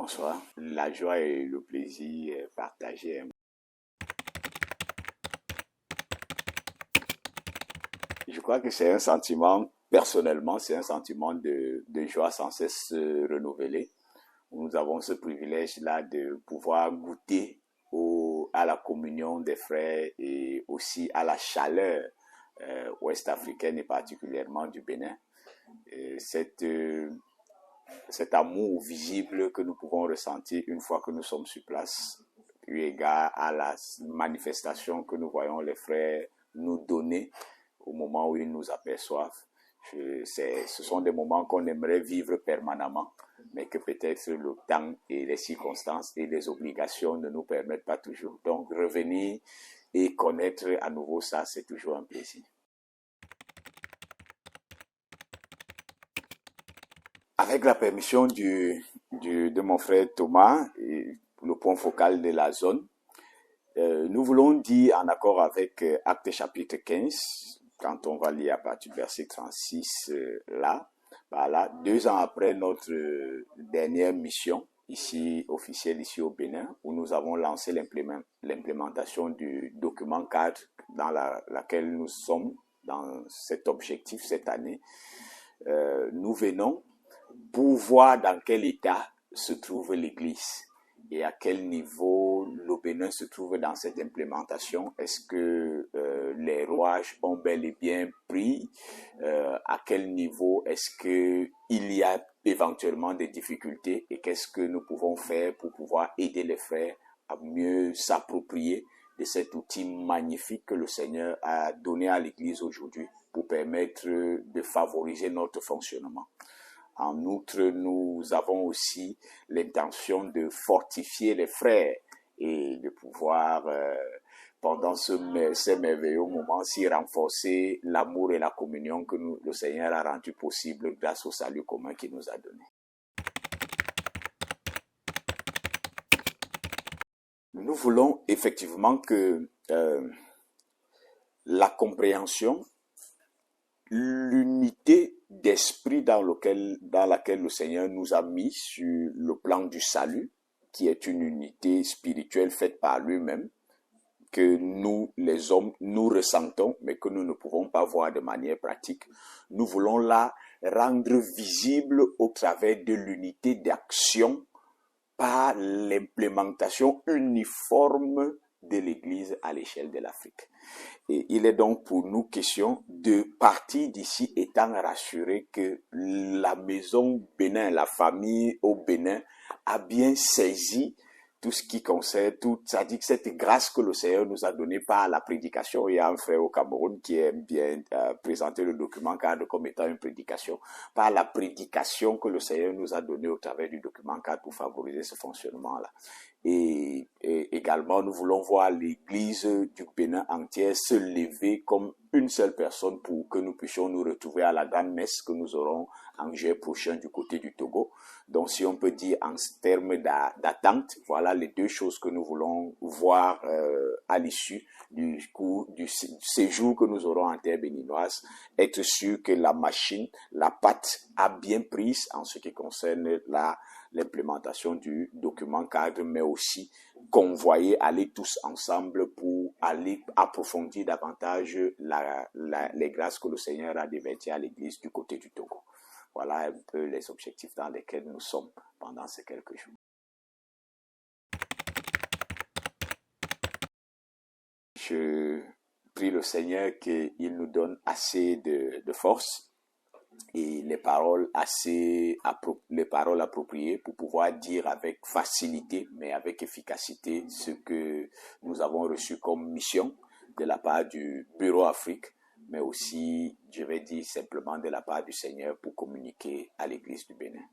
Bonsoir. La joie et le plaisir partagés. Je crois que c'est un sentiment, personnellement, c'est un sentiment de joie sans cesse renouvelé. Nous avons ce privilège-là de pouvoir goûter à la communion des frères et aussi à la chaleur ouest-africaine et particulièrement du Bénin. Cet amour visible que nous pouvons ressentir une fois que nous sommes sur place, eu égard à la manifestation que nous voyons les frères nous donner au moment où ils nous aperçoivent. Ce sont des moments qu'on aimerait vivre permanemment, mais que peut-être le temps et les circonstances et les obligations ne nous permettent pas toujours. Donc revenir et connaître à nouveau ça, c'est toujours un plaisir. Avec la permission de mon frère Thomas, le point focal de la zone, nous voulons dire, en accord avec Actes chapitre 15, quand on va lire à partir du verset 36 là, 2 ans après notre dernière mission, officielle ici au Bénin, où nous avons lancé l'implémentation du document cadre dans laquelle nous sommes, dans cet objectif cette année, nous venons pour voir dans quel état se trouve l'Église et à quel niveau le Bénin se trouve dans cette implémentation. Est-ce que les rouages ont bel et bien pris? À quel niveau est-ce qu'il y a éventuellement des difficultés? Et qu'est-ce que nous pouvons faire pour pouvoir aider les frères à mieux s'approprier de cet outil magnifique que le Seigneur a donné à l'Église aujourd'hui pour permettre de favoriser notre fonctionnement? En outre, nous avons aussi l'intention de fortifier les frères et de pouvoir, pendant ces merveilleux moments-ci, renforcer l'amour et la communion que le Seigneur a rendu possible grâce au salut commun qu'il nous a donné. Nous voulons effectivement que la compréhension, l'unité d'esprit dans laquelle le Seigneur nous a mis sur le plan du salut, qui est une unité spirituelle faite par lui-même, que nous, les hommes, nous ressentons, mais que nous ne pouvons pas voir de manière pratique. Nous voulons la rendre visible au travers de l'unité d'action par l'implémentation uniforme de l'Église à l'échelle de l'Afrique. Et il est donc pour nous question de partir d'ici étant rassurés que la maison Bénin, la famille au Bénin a bien saisi tout ce qui concerne, c'est-à-dire que cette grâce que le Seigneur nous a donnée par la prédication. Il y a un frère au Cameroun qui aime bien présenter le document cadre comme étant une prédication. Par la prédication que le Seigneur nous a donnée au travers du document cadre pour favoriser ce fonctionnement-là. Et également, nous voulons voir l'Église du Bénin entière se lever comme une seule personne pour que nous puissions nous retrouver à la grande messe que nous aurons en juillet prochain du côté du Togo. Donc, si on peut dire en termes d'attente, voilà les 2 choses que nous voulons voir à l'issue du séjour que nous aurons en terre béninoise. Être sûr que la machine, la pâte a bien prise en ce qui concerne l'implémentation du document cadre, mais aussi convoyer, aller tous ensemble pour aller approfondir davantage les grâces que le Seigneur a déverties à l'Église du côté du Togo. Voilà un peu les objectifs dans lesquels nous sommes pendant ces quelques jours. Je prie le Seigneur qu'il nous donne assez de force et les paroles appropriées pour pouvoir dire avec facilité, mais avec efficacité, ce que nous avons reçu comme mission de la part du Bureau Afrique, mais aussi, je vais dire simplement, de la part du Seigneur pour communiquer à l'Église du Bénin.